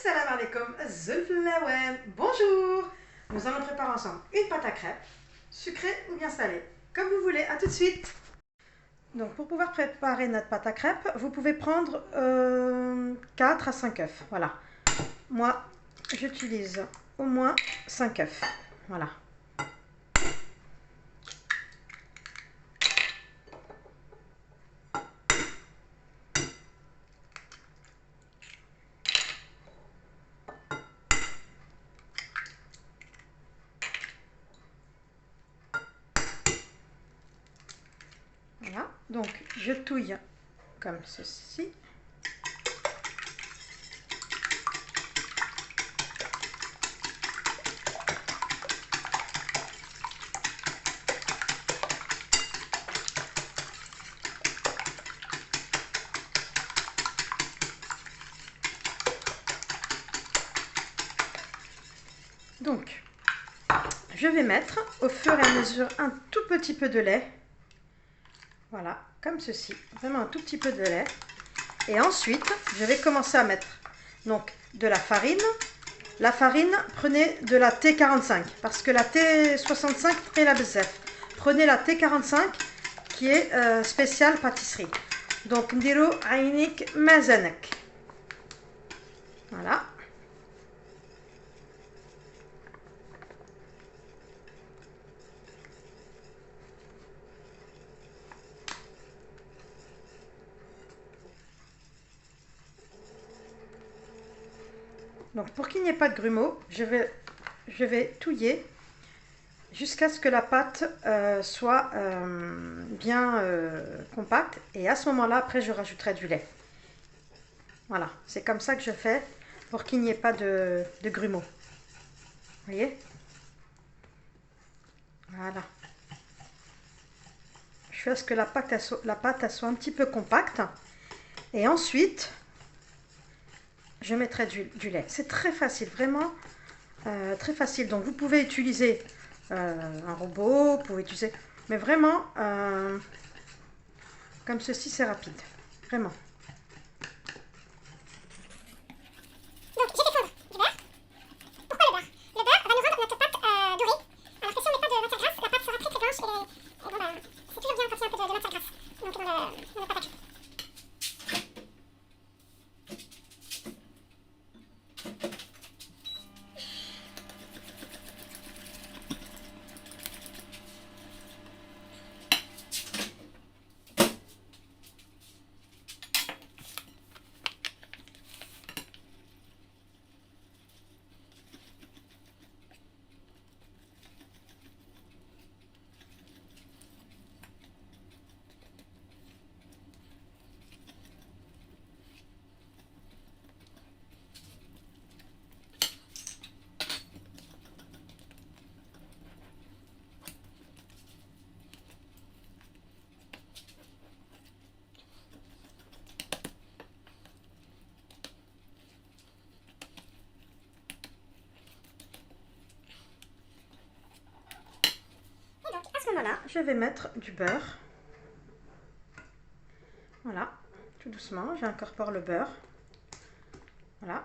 Assalamu alaikum, Zulflawen. Bonjour. Nous allons préparer ensemble une pâte à crêpes, sucrée ou bien salée, comme vous voulez. À tout de suite. Donc pour pouvoir préparer notre pâte à crêpes, vous pouvez prendre 4 à 5 œufs. Voilà. Moi, j'utilise au moins 5 œufs. Voilà. Voilà, donc je touille comme ceci. Donc, je vais mettre au fur et à mesure un tout petit peu de lait. Voilà, comme ceci, vraiment un tout petit peu de lait. Et ensuite, je vais commencer à mettre donc de la farine. La farine, prenez de la T45 parce que la T65 très la bzef. Prenez la T45 qui est spéciale pâtisserie. Donc, ndiro ainik mazanek. Voilà. Donc pour qu'il n'y ait pas de grumeaux, je vais touiller jusqu'à ce que la pâte soit bien compacte. Et à ce moment-là, après, je rajouterai du lait. Voilà, c'est comme ça que je fais pour qu'il n'y ait pas de grumeaux. Vous voyez? Voilà. Je fais à ce que la pâte elle soit un petit peu compacte. Et ensuite, je mettrai du lait. C'est très facile, vraiment très facile. Donc vous pouvez utiliser un robot, vous pouvez utiliser, mais vraiment comme ceci, c'est rapide, vraiment. Donc j'ai fait fondre du beurre. Pourquoi le beurre? Le beurre va nous rendre notre pâte dorée. Alors que si on met pas de matière grasse, la pâte sera très blanche et bon bah, c'est toujours bien quand il y a un peu de matière grasse. Donc dans la pâte à crêpes. Voilà, je vais mettre du beurre. Voilà, tout doucement, j'incorpore le beurre. Voilà.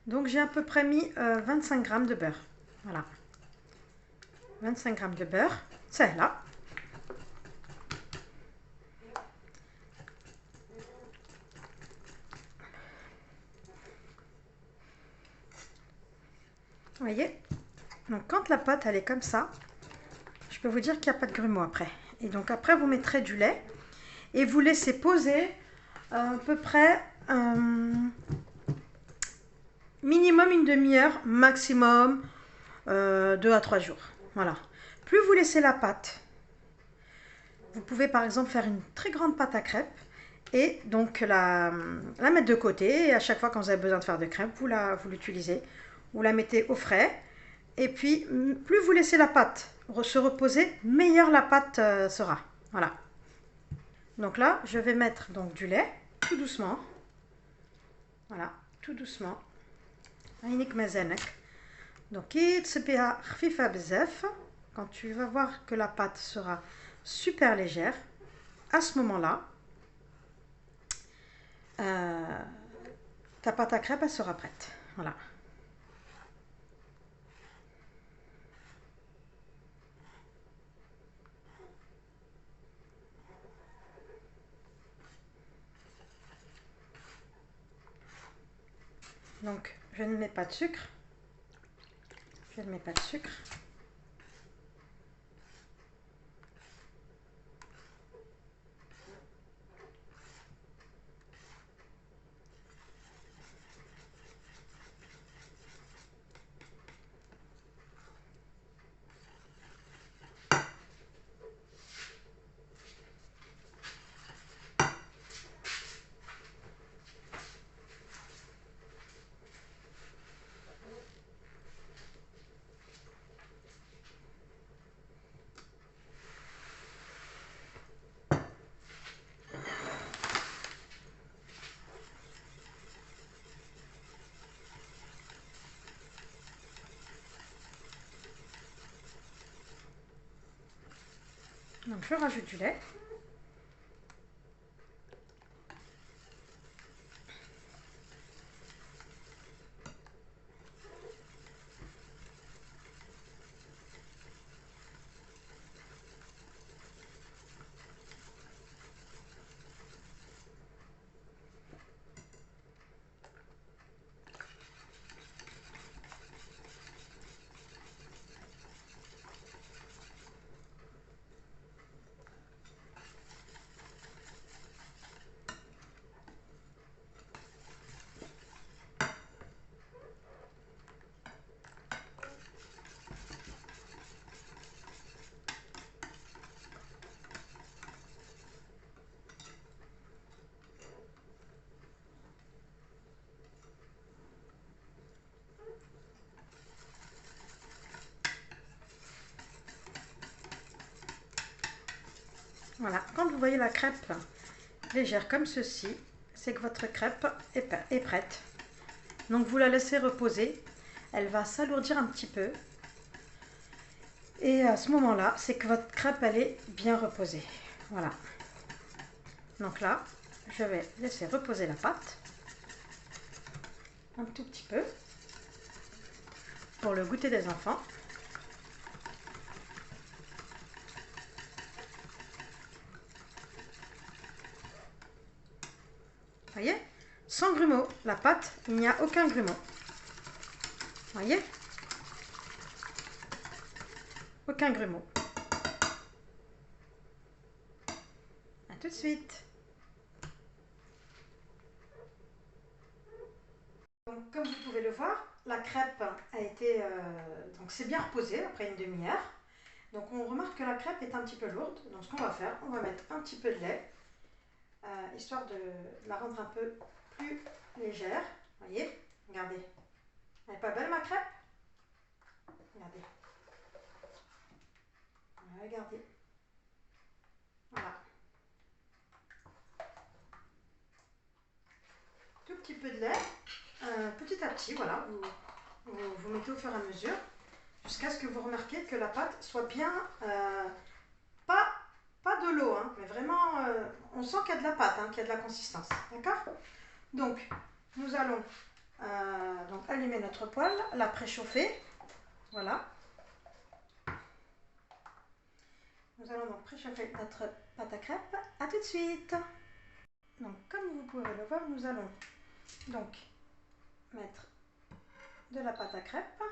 Donc j'ai à peu près mis 25 grammes de beurre. Voilà. 25 grammes de beurre, c'est là. Vous voyez? Donc quand la pâte elle est comme ça, je peux vous dire qu'il n'y a pas de grumeaux après. Et donc après vous mettrez du lait et vous laissez poser à peu près minimum une demi-heure, maximum 2 à 3 jours. Voilà. Plus vous laissez la pâte, vous pouvez par exemple faire une très grande pâte à crêpes et donc la mettre de côté. Et à chaque fois quand vous avez besoin de faire de crêpes, vous l'utilisez. Vous la mettez au frais. Et puis, plus vous laissez la pâte se reposer, meilleure la pâte sera. Voilà. Donc là, je vais mettre donc du lait, tout doucement. Voilà, tout doucement. Ainik mazanek. Donc, كي تسبيها خفيفة بزاف, quand tu vas voir que la pâte sera super légère, à ce moment-là, ta pâte à crêpes elle sera prête. Voilà. Donc, je ne mets pas de sucre. Je ne mets pas de sucre. Donc, je rajoute du lait. Voilà, quand vous voyez la crêpe légère comme ceci, c'est que votre crêpe est prête. Donc vous la laissez reposer, elle va s'alourdir un petit peu. Et à ce moment-là, c'est que votre crêpe elle est bien reposée. Voilà. Donc là, je vais laisser reposer la pâte un tout petit peu pour le goûter des enfants. Voyez, sans grumeaux, la pâte, il n'y a aucun grumeau. Voyez, aucun grumeau. À tout de suite. Donc, comme vous pouvez le voir, la crêpe a été, donc c'est bien reposé après une demi-heure. Donc on remarque que la crêpe est un petit peu lourde. Donc ce qu'on va faire, on va mettre un petit peu de lait, histoire de la rendre un peu plus légère. Voyez, regardez. Elle n'est pas belle ma crêpe? Regardez. Regardez. Voilà. Tout petit peu de lait, petit à petit, voilà. Vous mettez au fur et à mesure, jusqu'à ce que vous remarquiez que la pâte soit bien, pas de l'eau, hein, mais vraiment, on sent qu'il y a de la pâte, hein, qu'il y a de la consistance. D'accord? Donc, nous allons donc allumer notre poêle, la préchauffer. Voilà. Nous allons donc préchauffer notre pâte à crêpes. À tout de suite. Donc, comme vous pouvez le voir, nous allons donc mettre de la pâte à crêpes.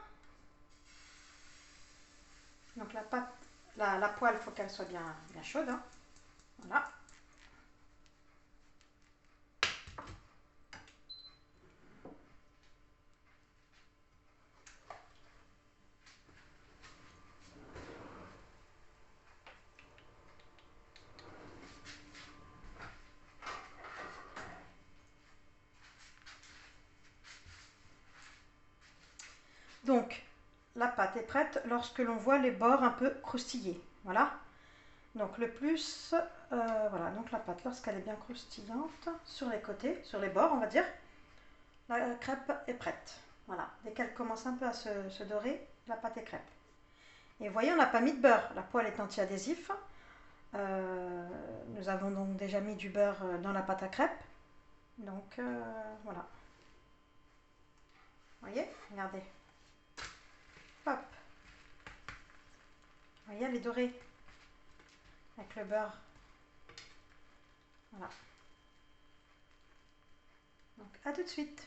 Donc la pâte, la poêle, il faut qu'elle soit bien chaude. Hein. Voilà. Donc, la pâte est prête lorsque l'on voit les bords un peu croustillés. Voilà. Donc, le plus, voilà, donc la pâte, lorsqu'elle est bien croustillante, sur les côtés, sur les bords, on va dire, la crêpe est prête. Voilà, dès qu'elle commence un peu à se dorer, la pâte est crêpe. Et vous voyez, on n'a pas mis de beurre. La poêle est anti-adhésif. Nous avons donc déjà mis du beurre dans la pâte à crêpes. Donc voilà. Vous voyez, regardez. Hop. Vous voyez, elle est dorée avec le beurre. Voilà. Donc à tout de suite.